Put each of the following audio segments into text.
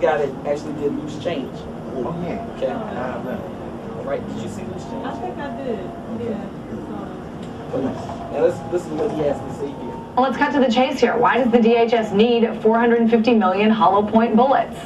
guy that actually did loose change. Oh, yeah. Okay. All right. Did you see loose change? I think I did. Yeah. Now let's listen to what he has to say here. Well, let's cut to the chase here. Why does the DHS need 450 million hollow point bullets?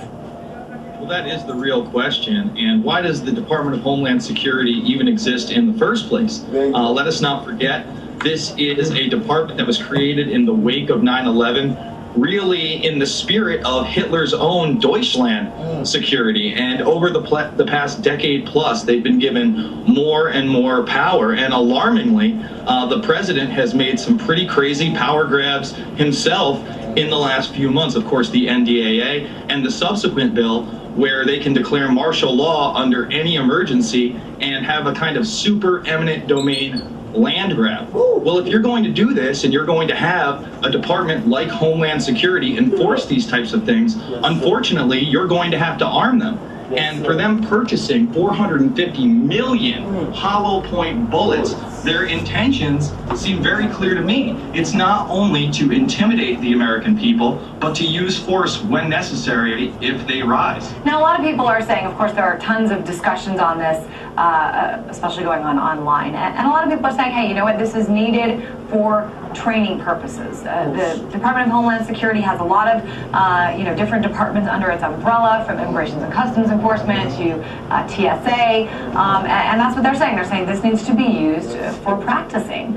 Well, that is the real question. And why does the Department of Homeland Security even exist in the first place? Let us not forget, this is a department that was created in the wake of 9/11, really in the spirit of Hitler's own Deutschland security. And over the past decade plus, they've been given more and more power. And alarmingly, the president has made some pretty crazy power grabs himself in the last few months. Of course, the NDAA and the subsequent bill where they can declare martial law under any emergency and have a kind of super eminent domain land grab. Well, if you're going to do this and you're going to have a department like Homeland Security enforce these types of things, unfortunately, you're going to have to arm them. And for them purchasing 450 million hollow point bullets, their intentions seem very clear to me. It's not only to intimidate the American people, but to use force when necessary if they rise. Now, a lot of people are saying, of course, there are tons of discussions on this, especially going on online. And a lot of people are saying, hey, you know what, this is needed for training purposes. The Department of Homeland Security has a lot of, different departments under its umbrella, from Immigration and Customs Enforcement to TSA, and that's what they're saying. They're saying this needs to be used for practicing.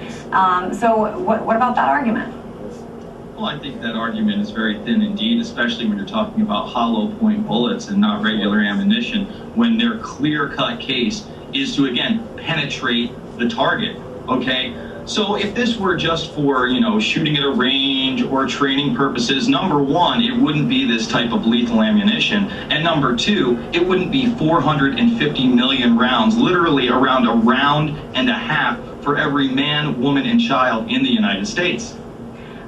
So what about that argument? Well, I think that argument is very thin indeed, especially when you're talking about hollow point bullets and not regular ammunition, when their clear-cut case is to, again, penetrate the target, okay? So if this were just for, shooting at a range or training purposes, number one, it wouldn't be this type of lethal ammunition. And number two, it wouldn't be 450 million rounds, literally around a round and a half for every man, woman, and child in the United States.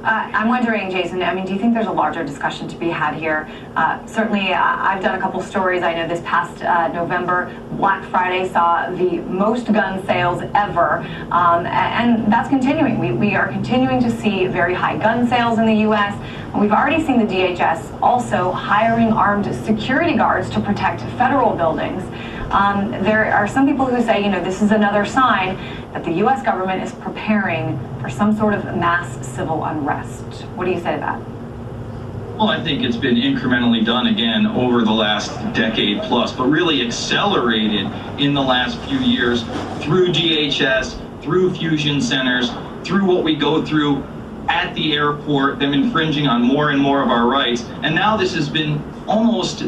I'm wondering, Jason, do you think there's a larger discussion to be had here? Certainly, I've done a couple stories. I know this past November, Black Friday saw the most gun sales ever, and that's continuing. We are continuing to see very high gun sales in the U.S., and we've already seen the DHS also hiring armed security guards to protect federal buildings. There are some people who say, this is another sign that the U.S. government is preparing for some sort of mass civil unrest. What do you say to that? Well, I think it's been incrementally done again over the last decade plus, but really accelerated in the last few years through DHS, through fusion centers, through what we go through at the airport, them infringing on more and more of our rights. And now this has been almost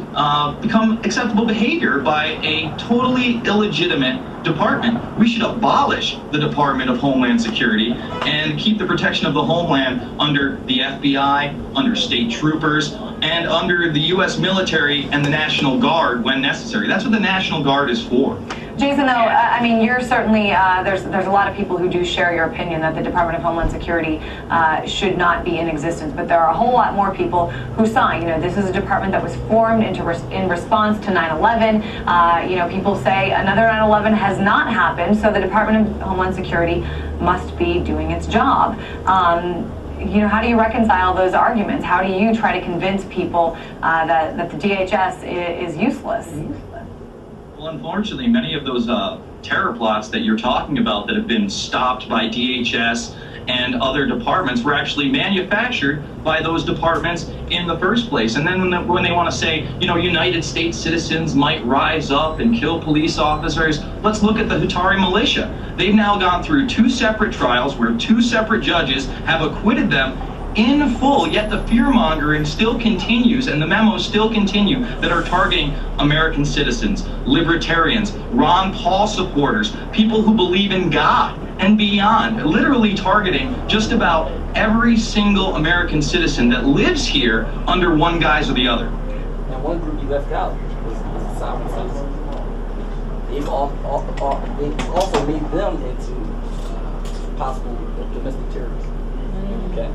become acceptable behavior by a totally illegitimate department. We should abolish the Department of Homeland Security and keep the protection of the homeland under the FBI, under state troopers, and under the U.S. military and the National Guard when necessary. That's what the National Guard is for. Jason, though, you're certainly, there's a lot of people who do share your opinion that the Department of Homeland Security should not be in existence, but there are a whole lot more people who sign. This is a department that was formed in response to 9/11. People say another 9/11 has not happened, so the Department of Homeland Security must be doing its job. How do you reconcile those arguments? How do you try to convince people that the DHS is useless? Well, unfortunately, many of those terror plots that you're talking about that have been stopped by DHS and other departments were actually manufactured by those departments in the first place. And then when they want to say, United States citizens might rise up and kill police officers, let's look at the Hutari militia. They've now gone through 2 separate trials where 2 separate judges have acquitted them in full, yet the fear-mongering still continues and the memos still continue that are targeting American citizens, libertarians, Ron Paul supporters, people who believe in God and beyond, literally targeting just about every single American citizen that lives here under one guise or the other. And one group you left out was the sovereign citizens. They've also made them into possible domestic terrorists. Okay.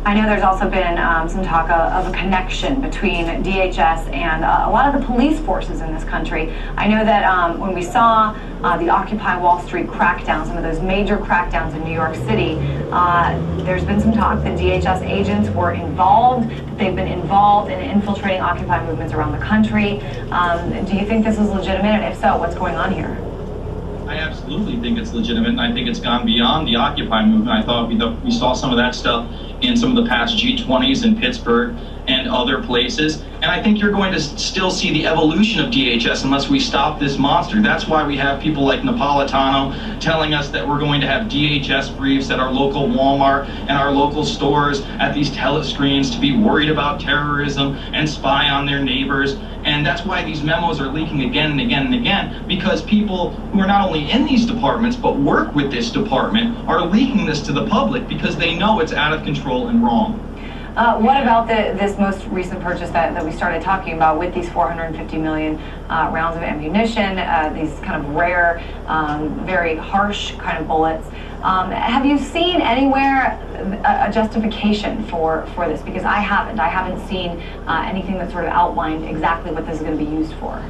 I know there's also been some talk of a connection between DHS and a lot of the police forces in this country. I know that when we saw the Occupy Wall Street crackdown, some of those major crackdowns in New York City, there's been some talk that DHS agents were involved, that they've been involved in infiltrating Occupy movements around the country. Do you think this is legitimate? And if so, what's going on here? I absolutely think it's legitimate, and I think it's gone beyond the Occupy movement. I thought we saw some of that stuff in some of the past G20s in Pittsburgh and other places. And I think you're going to still see the evolution of DHS unless we stop this monster. That's why we have people like Napolitano telling us that we're going to have DHS briefs at our local Walmart and our local stores at these telescreens to be worried about terrorism and spy on their neighbors. And that's why these memos are leaking again and again and again, because people who are not only in these departments but work with this department are leaking this to the public because they know it's out of control and wrong. What about this most recent purchase that we started talking about with these 450 million rounds of ammunition, these kind of rare, very harsh kind of bullets? Have you seen anywhere a justification for this? Because I haven't seen anything that sort of outlined exactly what this is going to be used for.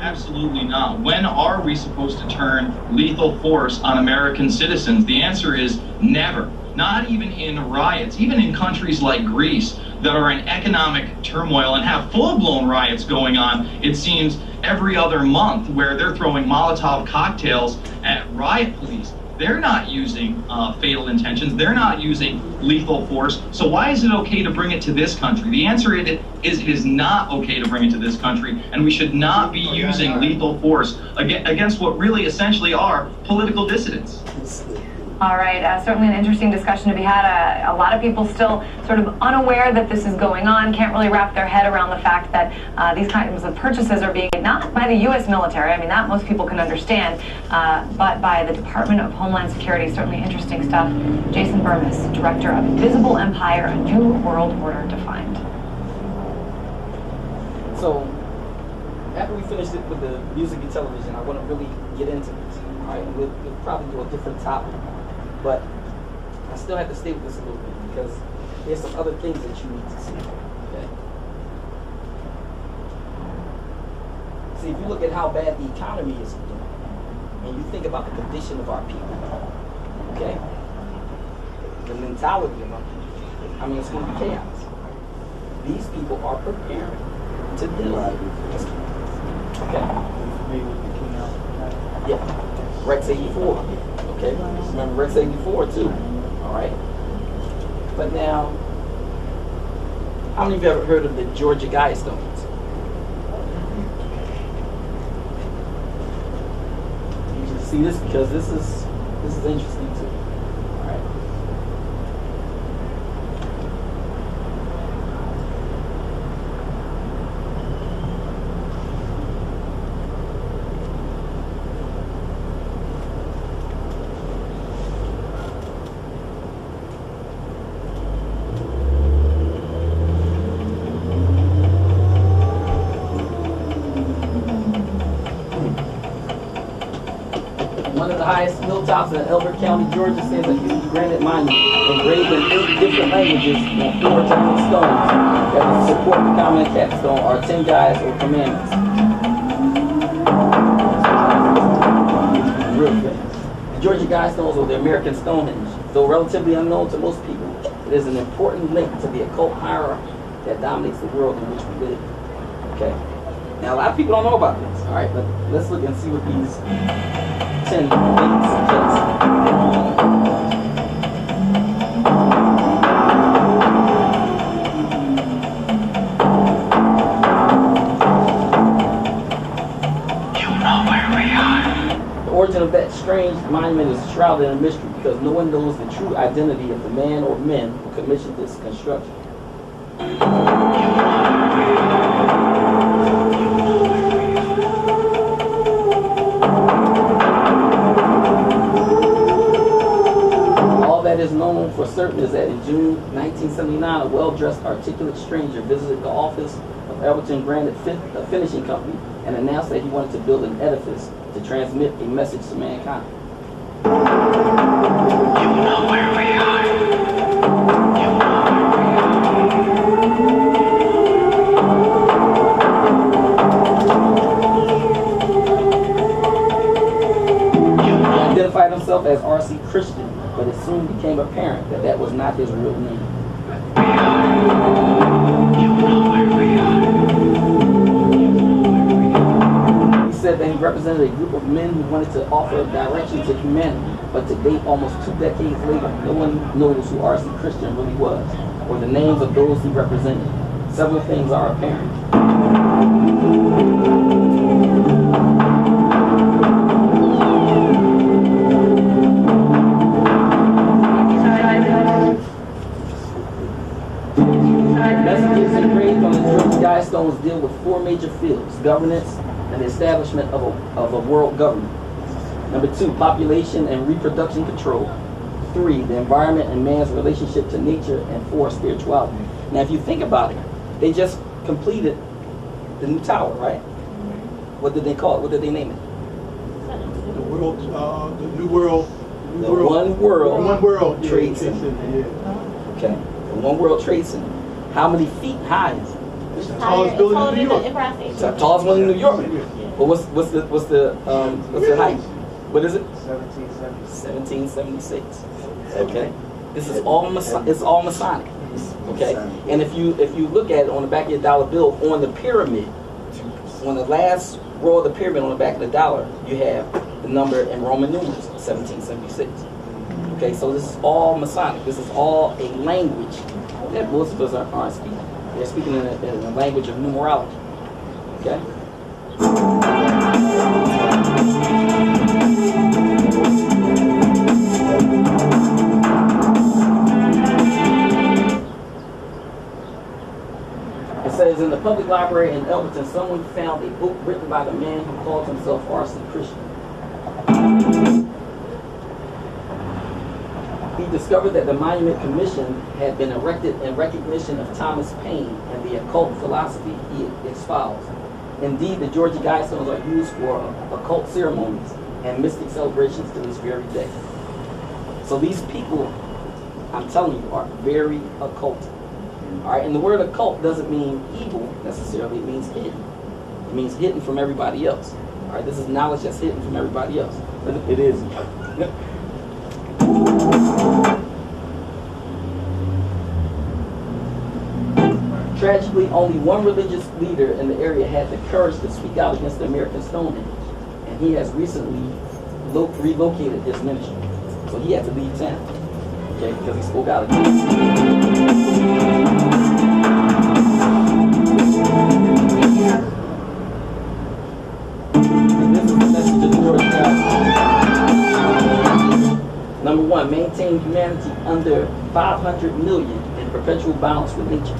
Absolutely not. When are we supposed to turn lethal force on American citizens? The answer is never. Not even in riots, even in countries like Greece that are in economic turmoil and have full-blown riots going on, it seems, every other month, where they're throwing Molotov cocktails at riot police. They're not using fatal intentions. They're not using lethal force. So why is it okay to bring it to this country? The answer is it is not okay to bring it to this country, and we should not be using lethal force against what really essentially are political dissidents. All right, certainly an interesting discussion to be had. A lot of people still sort of unaware that this is going on, can't really wrap their head around the fact that these kinds of purchases are being made not by the U.S. military, I mean, that most people can understand, but by the Department of Homeland Security. Certainly interesting stuff. Jason Burmis, Director of Invisible Empire, A New World Order Defined. So, after we finish it with the music and television, I want to really get into this. All right, we'll probably do a different topic. But I still have to stay with this a little bit because there's some other things that you need to see. Okay. See, if you look at how bad the economy is doing, and you think about the condition of our people, okay, the mentality of our people, I mean, it's going to be chaos. These people are prepared to deal with this. Okay. Yeah. Rex 84. Okay, remember Rex 84 too, all right? But now, how many of you ever heard of the Georgia Guidestones? You should see this because this is interesting too, all right? Highest hilltops in Elbert County, Georgia, stands a huge granite monument engraved in 8 different languages on 4 giant stones that support the common capstone are 10 guys or commandments. Real quick. The Georgia Guidestones, or the American Stonehenge, though relatively unknown to most people, it is an important link to the occult hierarchy that dominates the world in which we live. Okay. Now a lot of people don't know about this, all right, but let's look and see what these 10 things suggest. You know where we are. The origin of that strange monument is shrouded in mystery because no one knows the true identity of the man or men who commissioned this construction. That is known for certain is that in June 1979, a well-dressed, articulate stranger visited the office of Elberton Granite Finishing Company and announced that he wanted to build an edifice to transmit a message to mankind. You know where we are. You identified himself as R.C. Christian, but it soon became apparent that that was not his real name. He said that he represented a group of men who wanted to offer direction to humanity, but to date, almost 2 decades later, no one knows who R.C. Christian really was, or the names of those he represented. Several things are apparent. Messages engraved on the Georgia Guidestones deal with 4 major fields: governance and the establishment of a world government. Number 2, population and reproduction control. 3, the environment and man's relationship to nature. And 4, spirituality. Now, if you think about it, they just completed the new tower, right? What did they call it? What did they name it? The world, the new world. The One World, One World Trade Center. Okay, the One World Trade Center. How many feet high is it? It's the tallest building in New York. It's the tallest one in New York. But what's the height? What is it? 1776. Okay, this is all it's all Masonic. Okay, and if you look at it on the back of your dollar bill, on the pyramid, on the last row of the pyramid on the back of the dollar, you have the number in Roman numerals, 1776. Okay, so this is all Masonic. This is all a language that most of us aren't speaking. They're speaking in a language of numerology. Okay. It says in the public library in Elberton, someone found a book written by the man who called himself R.C. Christian. He discovered that the Monument Commission had been erected in recognition of Thomas Paine and the occult philosophy he espoused. Indeed, the Georgia Guidestones are used for occult ceremonies and mystic celebrations to this very day. So these people, I'm telling you, are very occult. All right, and the word occult doesn't mean evil necessarily. It means hidden. It means hidden from everybody else. All right, this is knowledge that's hidden from everybody else. It is. Tragically, only one religious leader in the area had the courage to speak out against the American Stonehenge, and he has recently relocated his ministry. So he had to leave town, okay, because he spoke out against it. And this is the message of the Georgia Guidestones. Number 1, maintain humanity under 500 million in perpetual balance with nature.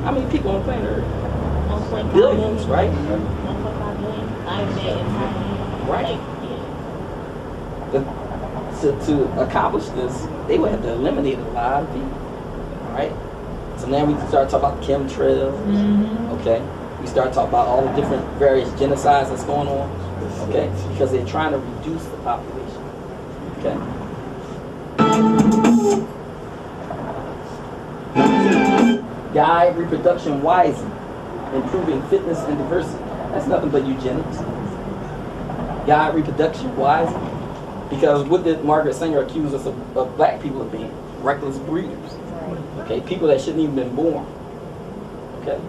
How many people on planet Earth? Billions, right? 1.5 billion. Right. To accomplish this, they would have to eliminate a lot of people. All right. So now we start talking about chemtrails. Okay. We start talking about all the different various genocides that's going on. Okay. Because they're trying to reduce the population. Okay. Guide reproduction wisely, improving fitness and diversity. That's nothing but eugenics. Guide reproduction wisely. Because what did Margaret Sanger accuse us of black people of being? Reckless breeders. Okay, people that shouldn't even been born. Okay.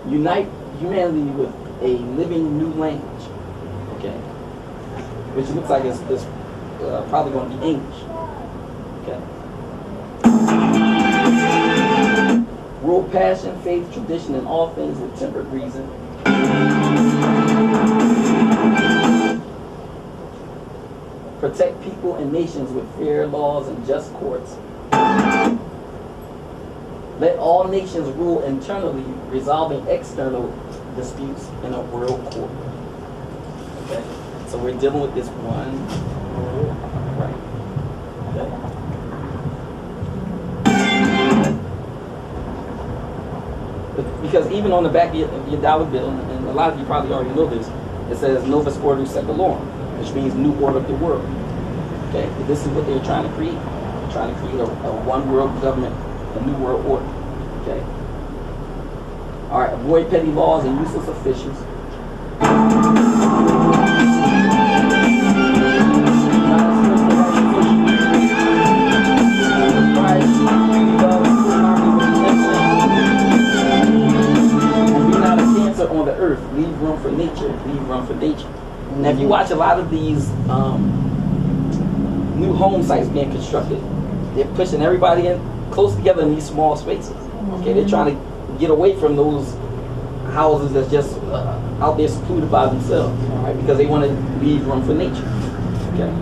Unite humanity with a living new language. Okay. Which looks like it's probably going to be English. Okay. Rule passion, faith, tradition, and all things with tempered reason. Protect people and nations with fair laws and just courts. Let all nations rule internally, resolving external disputes in a world court. Okay? So we're dealing with this one world, right? Okay. Because even on the back of your dollar bill, and a lot of you probably already know this, it says Novus Ordo Secularum, which means new order of the world. Okay, but this is what they're trying to create. They're trying to create a one world government, a new world order. Okay. All right, avoid petty laws and useless officials. On the earth, leave room for nature, leave room for nature. Now, if you watch a lot of these new home sites being constructed, they're pushing everybody in close together in these small spaces. Okay, they're trying to get away from those houses that's just out there secluded by themselves, right? Because they want to leave room for nature. Okay.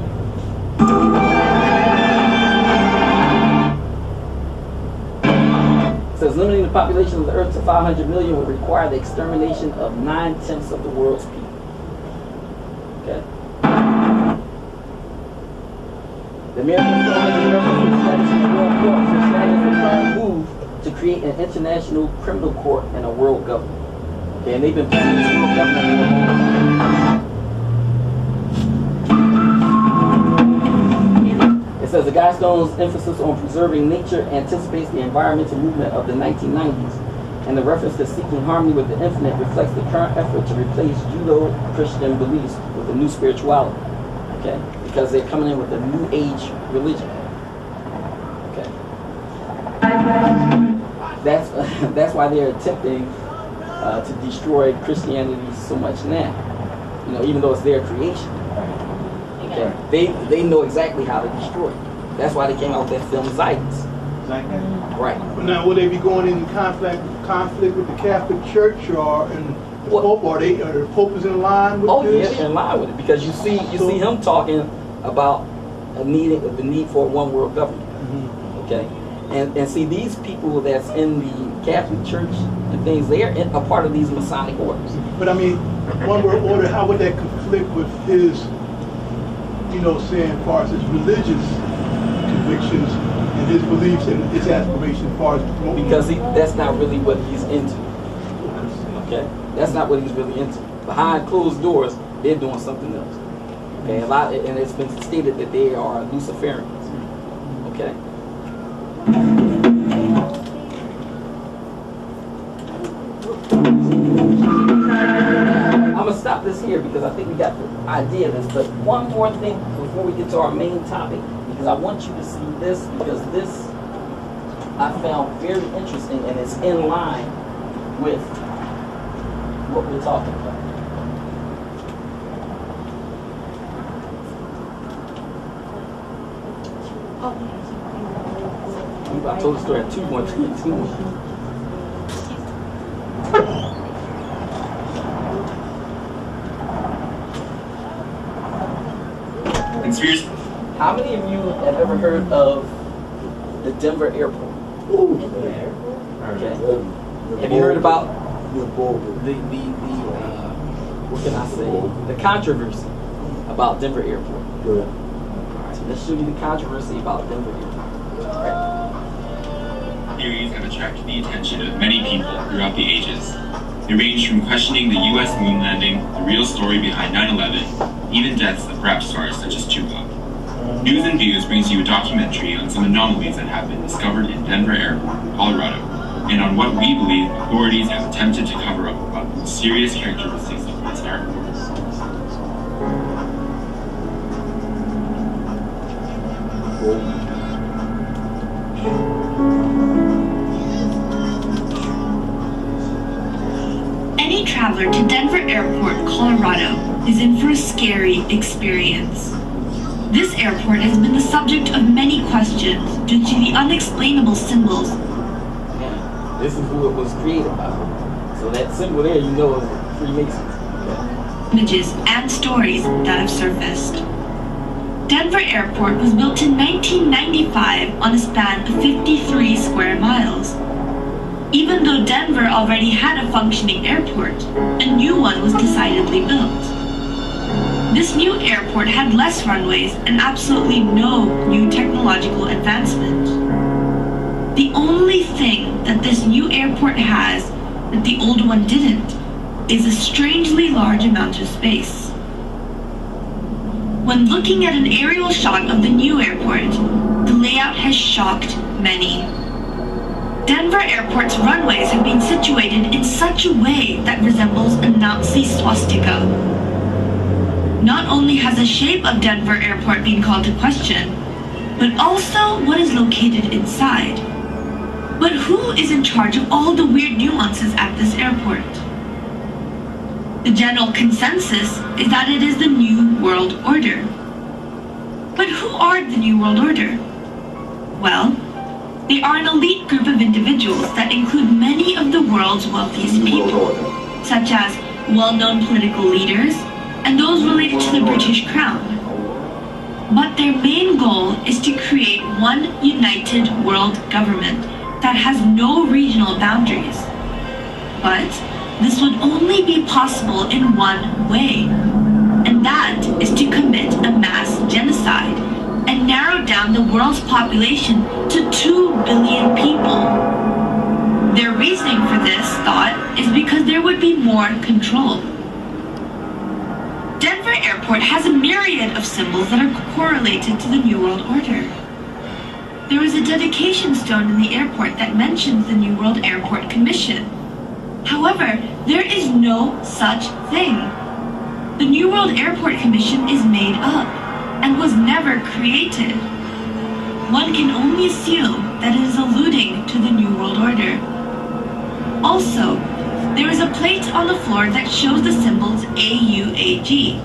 It says limiting the population of the earth to 500 million would require the extermination of 9/10 of the world's people. Okay. The American government establishing a world court for China's return move to create an international criminal court and a world government. Okay, and they've been planning this world government for a long time. It says the Guidestone's emphasis on preserving nature anticipates the environmental movement of the 1990s, and the reference to seeking harmony with the infinite reflects the current effort to replace Judeo-Christian beliefs with a new spirituality. Okay, because they're coming in with a new age religion. Okay, that's why they're attempting to destroy Christianity so much now. You know, even though it's their creation. Okay, they know exactly how to destroy it. That's why they came out with that film Zionist. Right. But now, will they be going in conflict with the Catholic Church or in the Pope? Or the Pope is in line with this? Yeah, in line with it, because you see him talking about the need for a one world government. Okay, and see these people that's in the Catholic Church and things, they are a part of these Masonic orders. But I mean, one world order, how would that conflict with his, saying as far as his religious convictions and his beliefs and his aspirations as far as because that's not really what he's into. Okay, that's not what he's really into. Behind closed doors, they're doing something else. Okay, and it's been stated that they are Luciferians. Okay. I'm gonna stop this here because I think we got the idea of this. But one more thing before we get to our main topic, because I want you to see this, because this I found very interesting and it's in line with what we're talking about. I told the story at 2-1-3-2-1. How many of you have ever heard of the Denver airport? Okay. Have you heard about the what can I say? The controversy about Denver airport. Alright, so let's show you the controversy about Denver airport. Theories have attracted the attention of many people throughout the ages. They range from questioning the U.S. moon landing, the real story behind 9/11, even deaths of rap stars such as Tupac. News and Views brings you a documentary on some anomalies that have been discovered in Denver Airport, Colorado, and on what we believe authorities have attempted to cover up about the mysterious characteristics of this airport. Any traveler to Denver Airport, Colorado, is in for a scary experience. This airport has been the subject of many questions due to the unexplainable symbols. This is who it was created by. So that symbol there, you know, is Freemasons. Images and stories that have surfaced. Denver Airport was built in 1995 on a span of 53 square miles. Even though Denver already had a functioning airport, a new one was decidedly built. This new airport had less runways and absolutely no new technological advancement. The only thing that this new airport has that the old one didn't is a strangely large amount of space. When looking at an aerial shot of the new airport, the layout has shocked many. Denver Airport's runways have been situated in such a way that resembles a Nazi swastika. Not only has the shape of Denver Airport been called to question, but also what is located inside. But who is in charge of all the weird nuances at this airport? The general consensus is that it is the New World Order. But who are the New World Order? Well, they are an elite group of individuals that include many of the world's wealthiest people, such as well-known political leaders and those related to the British Crown. But their main goal is to create one united world government that has no regional boundaries. But this would only be possible in one way, and that is to commit a mass genocide and narrow down the world's population to 2 billion people. Their reasoning for this thought is because there would be more control. Denver Airport has a myriad of symbols that are correlated to the New World Order. There is a dedication stone in the airport that mentions the New World Airport Commission. However, there is no such thing. The New World Airport Commission is made up and was never created. One can only assume that it is alluding to the New World Order. Also, there is a plate on the floor that shows the symbols AUAG.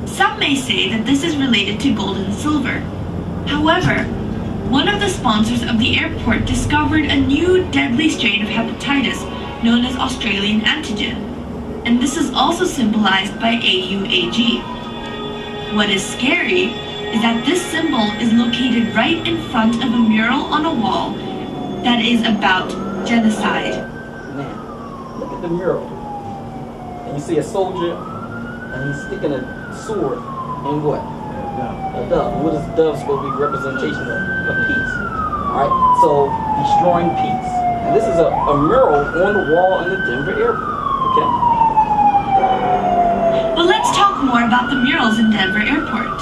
Some may say that this is related to gold and silver. However, one of the sponsors of the airport discovered a new deadly strain of hepatitis known as Australian antigen, and this is also symbolized by AUAG. What is scary is that this symbol is located right in front of a mural on a wall that is about genocide. Now, look at the mural. And you see a soldier, and he's sticking a sword in what? A dove. What is dove supposed to be representation of peace? Alright, so destroying peace. And this is a mural on the wall in the Denver airport. Okay? But let's talk more about the murals in Denver Airport.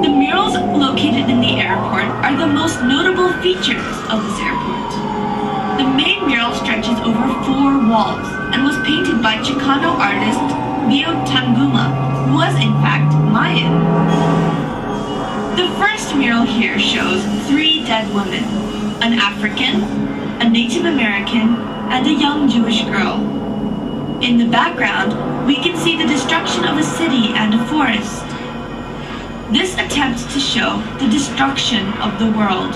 The murals located in the airport are the most notable features of this airport. The main mural stretches over 4 walls and was painted by Chicano artist Leo Tanguma, who was in fact Mayan. The first mural here shows 3 dead women, an African, a Native American, and a young Jewish girl. In the background, we can see the destruction of a city and a forest. This attempts to show the destruction of the world.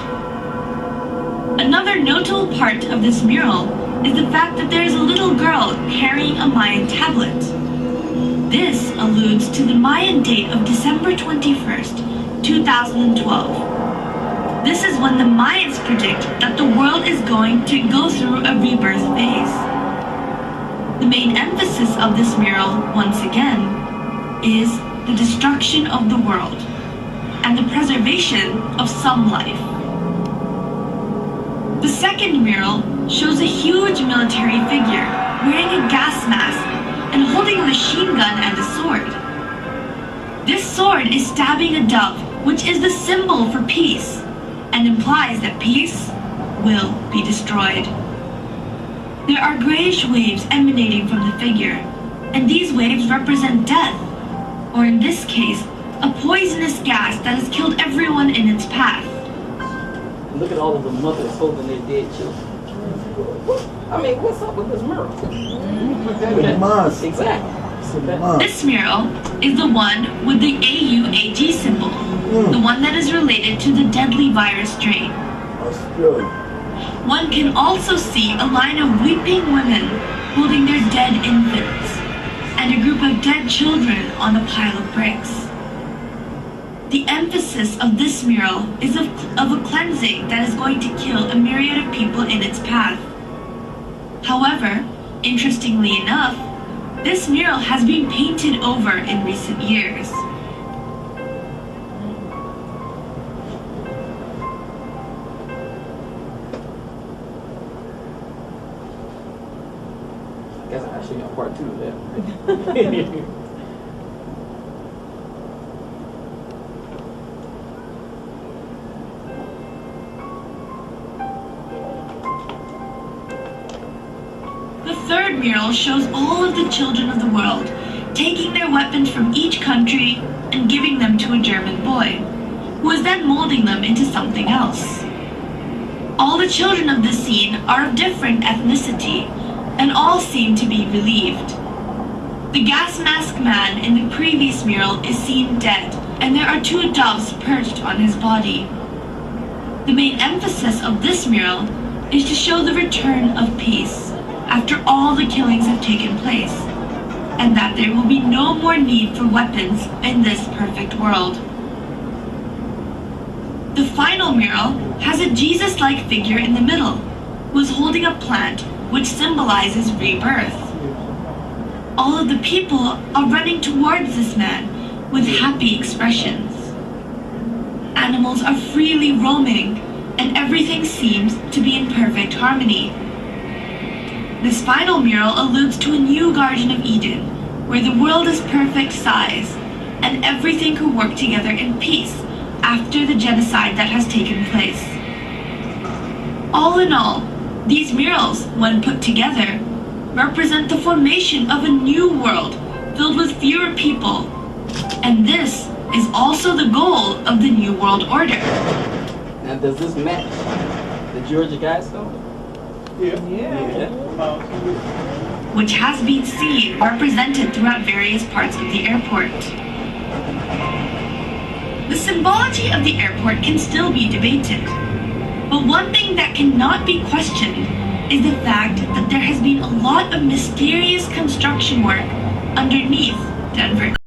Another notable part of this mural is the fact that there is a little girl carrying a Mayan tablet. This alludes to the Mayan date of December 21st, 2012. This is when the Mayans predict that the world is going to go through a rebirth phase. The main emphasis of this mural, once again, is the destruction of the world and the preservation of some life. The second mural shows a huge military figure wearing a gas mask and holding a machine gun and a sword. This sword is stabbing a dove, which is the symbol for peace, and implies that peace will be destroyed. There are grayish waves emanating from the figure, and these waves represent death, or in this case, a poisonous gas that has killed everyone in its path. Look at all of the mothers holding their dead children. I mean, what's up with this mural? Put that in the mosque. Exactly. This mural is the one with the AUAG symbol, the one that is related to the deadly virus strain. Australia. One can also see a line of weeping women holding their dead infants, and a group of dead children on a pile of bricks. The emphasis of this mural is of a cleansing that is going to kill a myriad of people in its path. However, interestingly enough, this mural has been painted over in recent years. I guess I actually got part 2 of that. third mural shows all of the children of the world taking their weapons from each country and giving them to a German boy, who is then molding them into something else. All the children of this scene are of different ethnicity, and all seem to be relieved. The gas mask man in the previous mural is seen dead, and there are two doves perched on his body. The main emphasis of this mural is to show the return of peace after all the killings have taken place, and that there will be no more need for weapons in this perfect world. The final mural has a Jesus-like figure in the middle, who is holding a plant which symbolizes rebirth. All of the people are running towards this man with happy expressions. Animals are freely roaming, and everything seems to be in perfect harmony. This final mural alludes to a new Garden of Eden, where the world is perfect size, and everything can work together in peace after the genocide that has taken place. All in all, these murals, when put together, represent the formation of a new world filled with fewer people, and this is also the goal of the New World Order. Now, does this match the Georgia Guidestone? Yeah. Which has been seen represented throughout various parts of the airport. The symbology of the airport can still be debated, but one thing that cannot be questioned is the fact that there has been a lot of mysterious construction work underneath Denver.